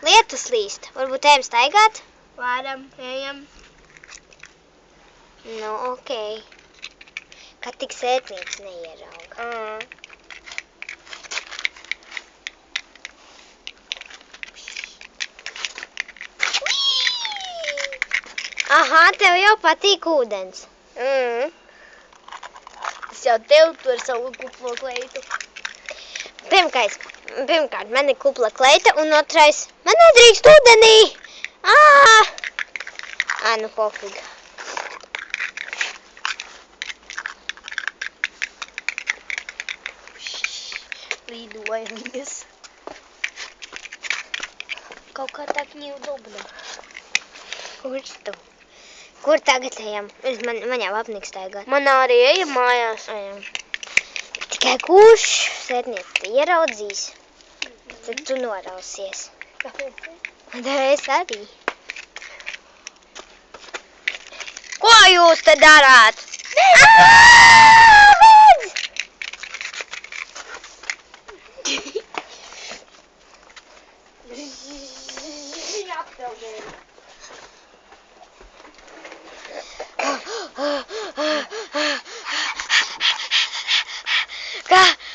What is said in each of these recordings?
lietus līst. Varbūt ejam staigāt? Varam, ejam. Nu, okei. Kad tik sētniec neierauga. Aha, tev jau patīk ūdens. Tas jau tev tur savu kuplo kleitu. Pirmkārt, man ir kupla kleita, un otrais, man nedrīkst ūdenī. Nu pofig. Līdojamies. Kaut kā tā neudobna. Kurš tu? Kur tagad ejam? Man jau apniks staigāt. Man arī ejam mājās. Ejam. Tikai kurš sētniec te ieraudzīs? Tad tu norausies. Un es arī. Ko jūs te darāt?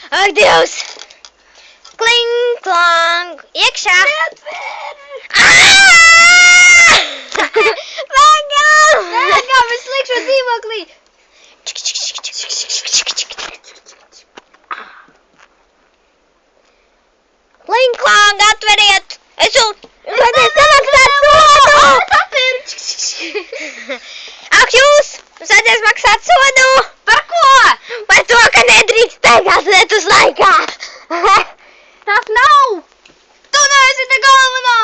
Ak, Dievs! Kling, klang! Iekšā! Vēgam, es likšu dzīvoklī! Kling, klang! Atveriet! Es samaksāt sodu! Ak, jūs! Sēdies maksāt sodu! Par ko? Par to, ka nedrīkst staigāt lietus laikā! Tas nav! Tu neesi te galvenā!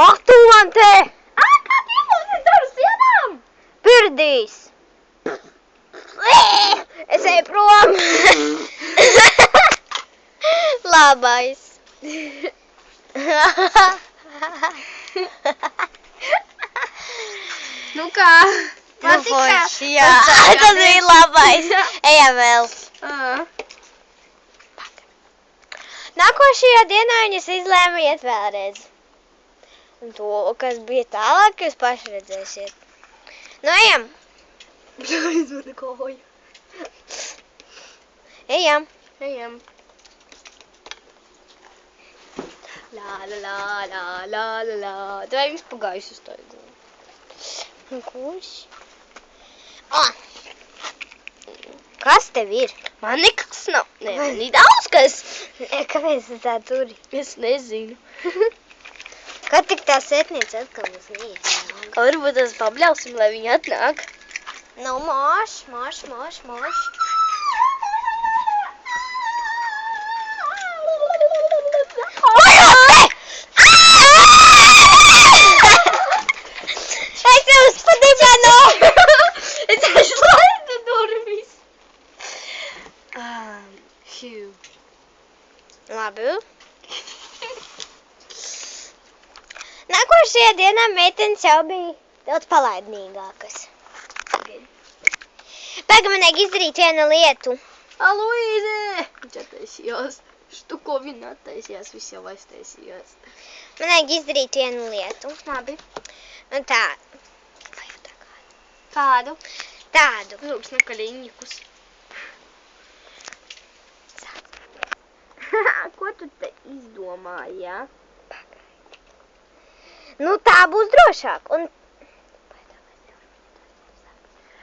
Ak, tu man te! Kā Dievs, es daru sienām? Pirdīs! Es eju prom! Labais! Nu kā? Forši, jā. Tas bija labais. Ejam vēl. Nākošajā dienā viņas izlēma iet vēlreiz. Un to, kas bija tālāk, jūs paši redzēsiet. Nu, ejam. Aizvada koju. Ejam. Ejam. Lā, lā, lā, lā, lā, lā, lā. Tu vai jums pagājusi uz taigu? Kurš? Kas tev ir? Man nekas nav. Nē, man ir daudz kas. Kāpēc tu tā turi? Es nezinu. Kad tik tā sētniece atkal mums neiet? Varbūt tas pabļausim, lai viņi atnāk. Nu, moš. Es tev uzpadibanu! Es aizlaidu durvis. Labi. Nākošajā dienā meitenes jau bija daudz palaidnīgākas. Tagad man vajag izdarīt vienu lietu. Luīze! Viņš attaisījās. Štuko viņa attaisījās, viss jau aiztaisījās. Man vajag izdarīt vienu lietu. Labi. Un tā. Kādu? Tādu. Lūks nekaļiņikus. Ko tu te izdomāji, jā? Nu, tā būs drošāk. Un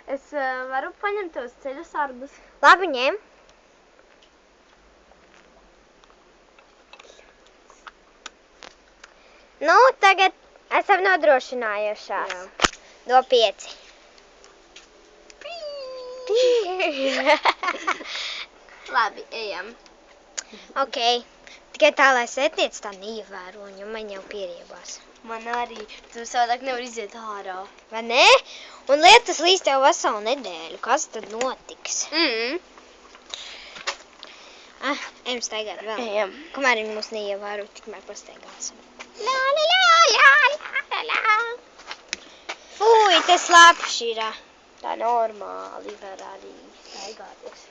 Es varu paņemt tos ceļu sarbus. labi, ņem. Nu, tagad esam nodrošinājušās. Jā. Do 5. Labi, ejam. Ok. Tikai tā, lai sētniec tā neievēro, jo man jau pieriebās. Man arī. Tu savādāk nevar iziet ārā. Vai ne? Un lietas līst jau veselu nedēļu. Kas tad notiks? Ejam staigāt vēl. Ejam. Kamēr viņi mūs neievēro, tikmēr pastaigāsim. Fui, te slapši ir. Tā normāli var arī staigāties.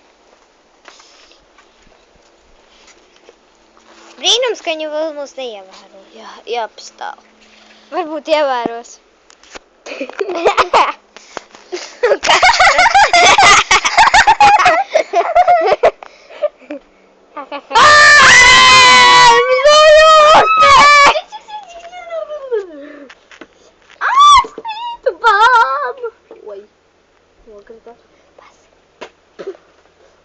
Brīnums, ka viņi vēl mūs neievēro. Jā, jāpastāv. Varbūt ievēros. Oi, nokrita.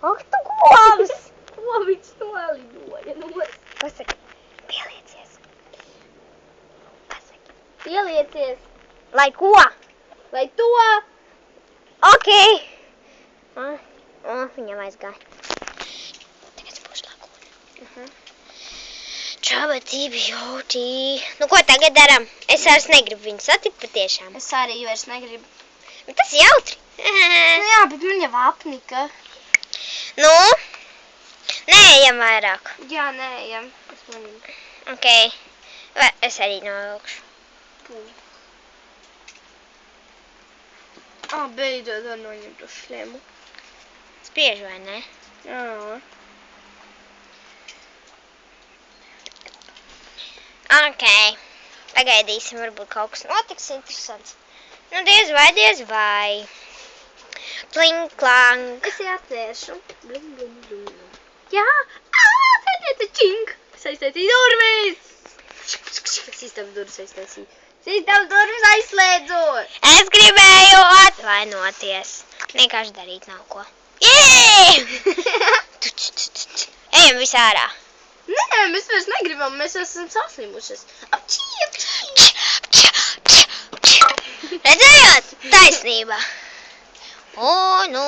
Ak, tu govs! Ko viņš nolidoja? Pasaki, pieliecies. Pasaki. Pieliecies, Lai ko? lai to. Ok. Viņam aizgāja. Tagad būs lagūna. Čabatībjotī. Nu, ko tagad daram? Es vairs negribu viņu satikt patiešām. Es arī vairs negribu. Bet tas jautri. Nu jā, bet man jau apnika. Nu? Neejam vairāk. Jā, neejam. Es manīju. Ok. Vai es arī novilkšu. Beidzot var noņemt to šlēmu. Spiež vai ne? Jā. Ok. Pagaidīsim, varbūt kaut kas notiks interesants. Nu, diez vai. Kling, klang. Es atvēršu. Bling, bling, bling. Jā. Pēdējā čink. Saistēsī durvis. Sistam durvis aiztaisīja. Sistam durvis aizslēdzu. Es gribēju atvainoties. Vienkārši darīt nav ko. Jē! Ejam visi ārā. Nē, mēs vairs negribam. Mēs esam saslimušas. Apčī. Redzējāt? Taisnība. O, nu,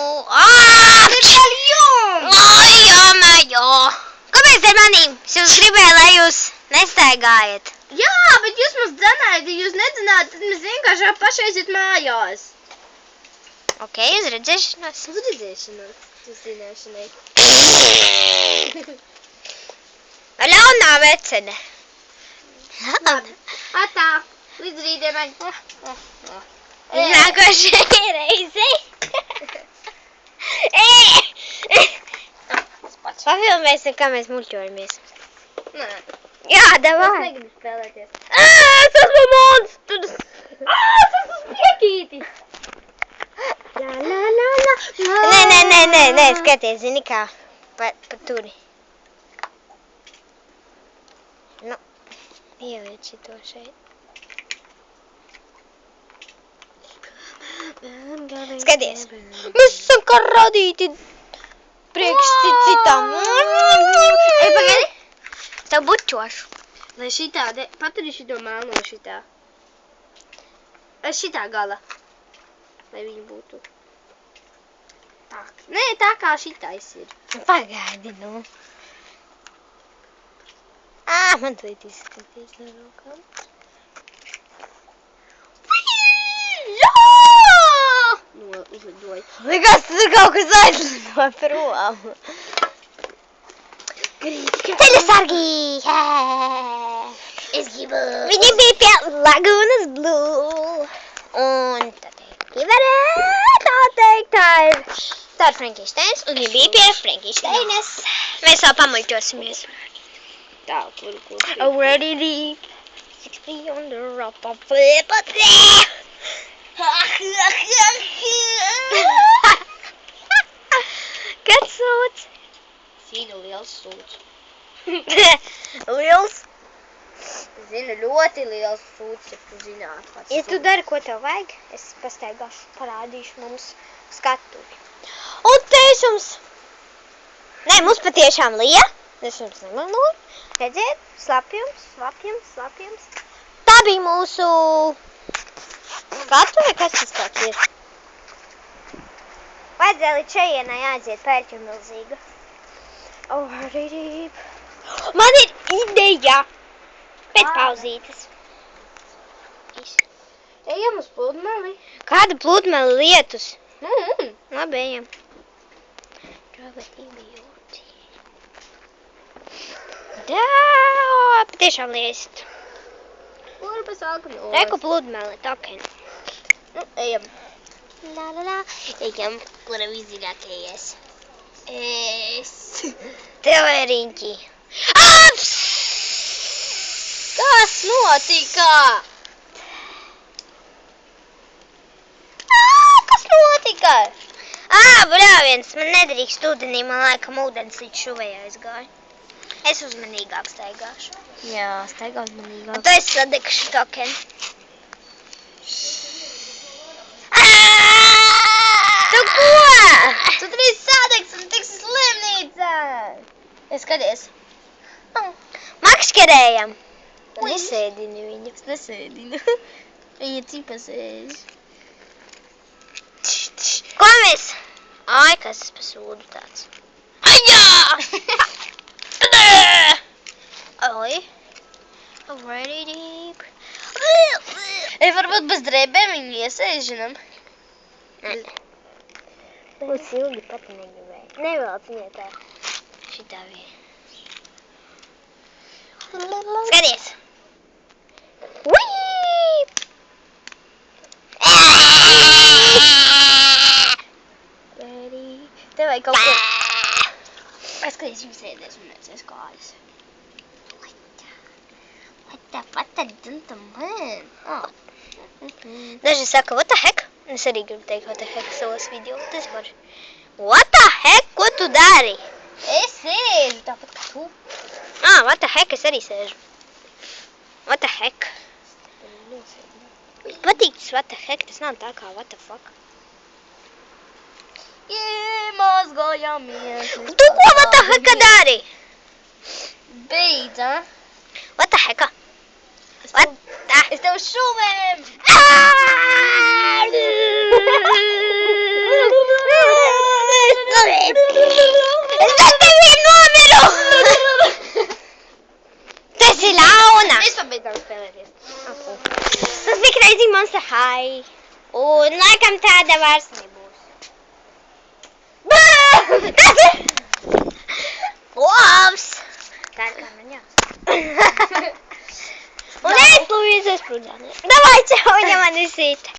jo. Kāpēc ar manīm? Es jūs gribēju, lai jūs nestaigājat. Jā, bet jūs mums dzenājat, ja jūs nedzenājat, tad mēs vienkārši pašaiziet mājās. Ok, uz redzēšanos. Uz redzēšanos. Uz zināšanai. Ļaunā vecene. Atā. Līdz rītdienai. Nākošai reizei. Pafilmēsim, kā mēs muļķojamies. Nē. Jā, Es davai. negribu spēlēties. Tas bija monstrs. Tas ir spiekītis. Nē, skaties, zini kā, pa turi. Nu, ieliec šito šeit. Skaties, mēs esam kā radīti priekš citām. Ej, pagaidi. Es tev bučošu. Lai šitā, paturi šito melno šitā. Šitā gala. Lai viņi būtu. Tā. Nē, tā kā šitais ir. Pagaidi, nu. Man tu izskaties no rokām. Uzlidoja. Likās, tur kaut kas aizlido prom. Ceļasargī! Es gribu. Viņi bija pie Lagūnas Blue. Un tad varētu noteikt, tā ir Frankensteins, un viņi bija pie Frankensteinas. Mēs vēl pamuļķosimies. Tā, kur. Already deep. 60 on the rope of flip of there. Kāds sūds? Zinu, liels sūds. Liels. Zinu, ļoti liels sūds, ja tu zināt. Ja tu dari, ko tev vajag, es pastaigāšu, parādīšu mums skatuvi. Un te es jums... Nē, mums patiešām lija. Es jums nemanoju. Redziet, slapjums. Tā bija mūsu skatuve, kas tas tāds ir? Vajadzēja līdz šejienai aiziet pērķu milzīga. Man ir ideja! Pēc pauzītes. Ejam uz pludmali. Kāda pludmali lietus? Labi, ejam. Patiešām liest. Kur pasākam? Reku pludmali, token. Ejam. Ejam, kura viszinākējies. Es. Tev ir riņķi. Aps! Kas notika? Kas notika? Bļāviens, man nedrīkst ūdenī, man laikam ūdens līdz šuvei aizgāja. Es uzmanīgāk staigāšu. Jā, staigā uzmanīgāk. Un tu esi sadegšu tokeni. Tu ko? Tu drīz sadegs un tiks slimnīcā. Es skaties. Makškerējam. Nesēdini viņu. Es nesēdinu. Viņa cipa sēž. Ko mēs? Ai, kas tas pa sūdu tāds? Aijā! Oi. Already deep. Varbūt bez drēbēm viņu iesēžinam. Būs ilgi pat negribēju. Nevēlc viņai tā. Šitā bija. Skaties. Tev vajag kaut ko. Es skaties, viņu sēdēs un necēs kājas. What the gentleman? Daži saka, what the heck? Es arī gribu teikt, what the heck savos video. Tas var. What the heck? Ko tu dari? Es sēžu tāpat kā tu. What the heck? Es arī sēžu. What the heck? Patīk tas what the heck. Tas nav tā kā what the fuck. Iemazgājamies. Tu ko what the heck dari? Beidz, ha? What the heck? What the... Es tev šuvēm! Es bez tevi nomiru! Tu esi ļauna! Mēs pabeidzām spēlēties. Tas bija Crazy Monster High. Un laikam tāda vairs nebūs. Labs! Tā ir kā man jāsaka. Un es Luīzes prudāni. Davai, čau, ja man ir sīta.